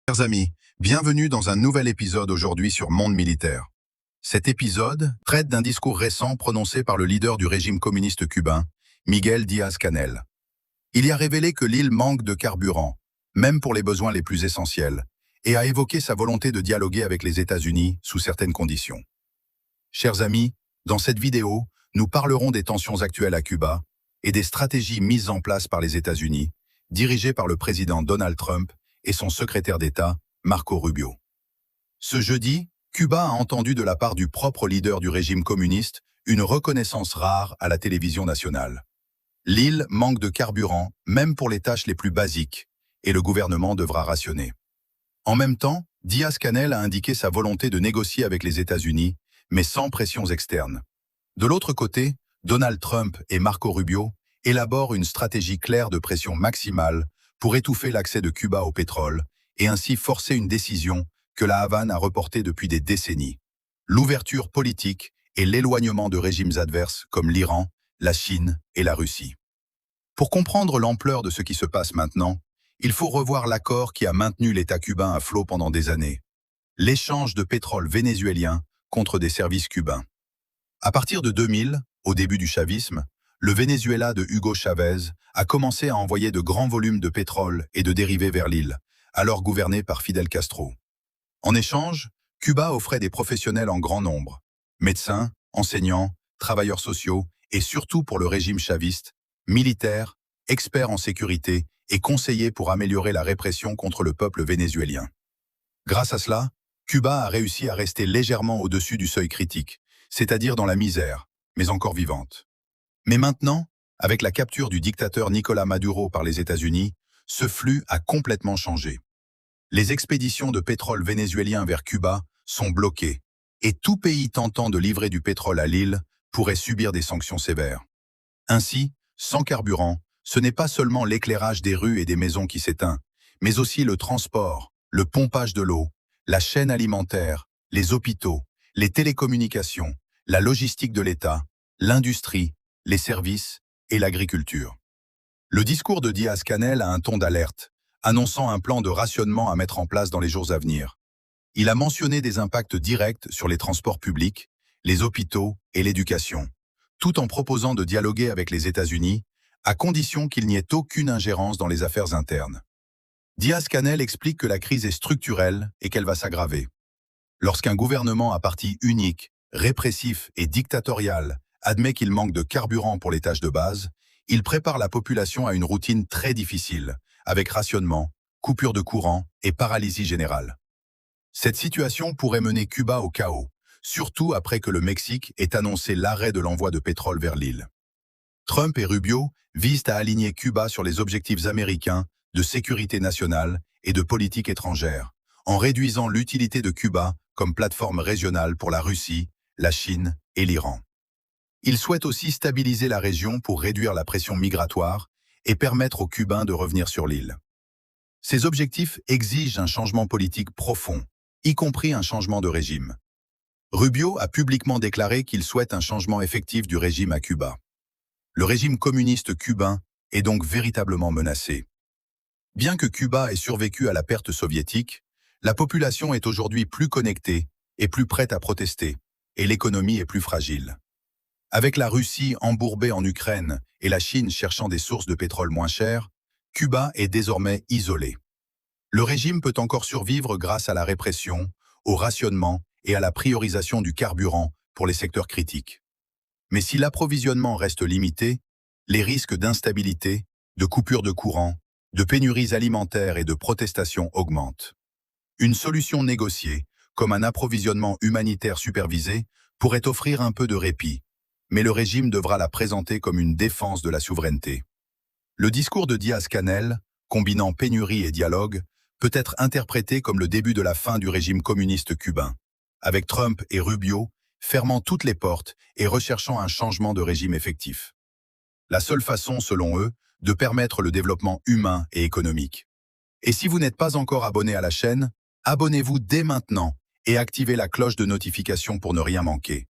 Chers amis, bienvenue dans un nouvel épisode aujourd'hui sur Monde Militaire. Cet épisode traite d'un discours récent prononcé par le leader du régime communiste cubain, Miguel Díaz-Canel. Il y a révélé que l'île manque de carburant, même pour les besoins les plus essentiels, et a évoqué sa volonté de dialoguer avec les États-Unis sous certaines conditions. Chers amis, dans cette vidéo, nous parlerons des tensions actuelles à Cuba et des stratégies mises en place par les États-Unis, dirigées par le président Donald Trump et son secrétaire d'État, Marco Rubio. Ce jeudi, Cuba a entendu de la part du propre leader du régime communiste une reconnaissance rare à la télévision nationale. L'île manque de carburant, même pour les tâches les plus basiques, et le gouvernement devra rationner. En même temps, Díaz-Canel a indiqué sa volonté de négocier avec les États-Unis, mais sans pressions externes. De l'autre côté, Donald Trump et Marco Rubio élaborent une stratégie claire de pression maximale pour étouffer l'accès de Cuba au pétrole et ainsi forcer une décision que la Havane a reportée depuis des décennies: l'ouverture politique et l'éloignement de régimes adverses comme l'Iran, la Chine et la Russie. Pour comprendre l'ampleur de ce qui se passe maintenant, il faut revoir l'accord qui a maintenu l'État cubain à flot pendant des années: l'échange de pétrole vénézuélien contre des services cubains. À partir de 2000, au début du chavisme, le Venezuela de Hugo Chavez a commencé à envoyer de grands volumes de pétrole et de dérivés vers l'île, alors gouvernée par Fidel Castro. En échange, Cuba offrait des professionnels en grand nombre: médecins, enseignants, travailleurs sociaux et surtout pour le régime chaviste, militaires, experts en sécurité et conseillers pour améliorer la répression contre le peuple vénézuélien. Grâce à cela, Cuba a réussi à rester légèrement au-dessus du seuil critique, c'est-à-dire dans la misère, mais encore vivante. Mais maintenant, avec la capture du dictateur Nicolás Maduro par les États-Unis, ce flux a complètement changé. Les expéditions de pétrole vénézuélien vers Cuba sont bloquées, et tout pays tentant de livrer du pétrole à l'île pourrait subir des sanctions sévères. Ainsi, sans carburant, ce n'est pas seulement l'éclairage des rues et des maisons qui s'éteint, mais aussi le transport, le pompage de l'eau, la chaîne alimentaire, les hôpitaux, les télécommunications, la logistique de l'État, l'industrie, les services et l'agriculture. Le discours de Díaz-Canel a un ton d'alerte, annonçant un plan de rationnement à mettre en place dans les jours à venir. Il a mentionné des impacts directs sur les transports publics, les hôpitaux et l'éducation, tout en proposant de dialoguer avec les États-Unis, à condition qu'il n'y ait aucune ingérence dans les affaires internes. Díaz-Canel explique que la crise est structurelle et qu'elle va s'aggraver. Lorsqu'un gouvernement à parti unique, répressif et dictatorial admet qu'il manque de carburant pour les tâches de base, il prépare la population à une routine très difficile, avec rationnement, coupure de courant et paralysie générale. Cette situation pourrait mener Cuba au chaos, surtout après que le Mexique ait annoncé l'arrêt de l'envoi de pétrole vers l'île. Trump et Rubio visent à aligner Cuba sur les objectifs américains de sécurité nationale et de politique étrangère, en réduisant l'utilité de Cuba comme plateforme régionale pour la Russie, la Chine et l'Iran. Il souhaite aussi stabiliser la région pour réduire la pression migratoire et permettre aux Cubains de revenir sur l'île. Ces objectifs exigent un changement politique profond, y compris un changement de régime. Rubio a publiquement déclaré qu'il souhaite un changement effectif du régime à Cuba. Le régime communiste cubain est donc véritablement menacé. Bien que Cuba ait survécu à la perte soviétique, la population est aujourd'hui plus connectée et plus prête à protester, et l'économie est plus fragile. Avec la Russie embourbée en Ukraine et la Chine cherchant des sources de pétrole moins chères, Cuba est désormais isolé. Le régime peut encore survivre grâce à la répression, au rationnement et à la priorisation du carburant pour les secteurs critiques. Mais si l'approvisionnement reste limité, les risques d'instabilité, de coupure de courant, de pénuries alimentaires et de protestations augmentent. Une solution négociée, comme un approvisionnement humanitaire supervisé, pourrait offrir un peu de répit, mais le régime devra la présenter comme une défense de la souveraineté. Le discours de Díaz-Canel, combinant pénurie et dialogue, peut être interprété comme le début de la fin du régime communiste cubain, avec Trump et Rubio fermant toutes les portes et recherchant un changement de régime effectif. La seule façon, selon eux, de permettre le développement humain et économique. Et si vous n'êtes pas encore abonné à la chaîne, abonnez-vous dès maintenant et activez la cloche de notification pour ne rien manquer.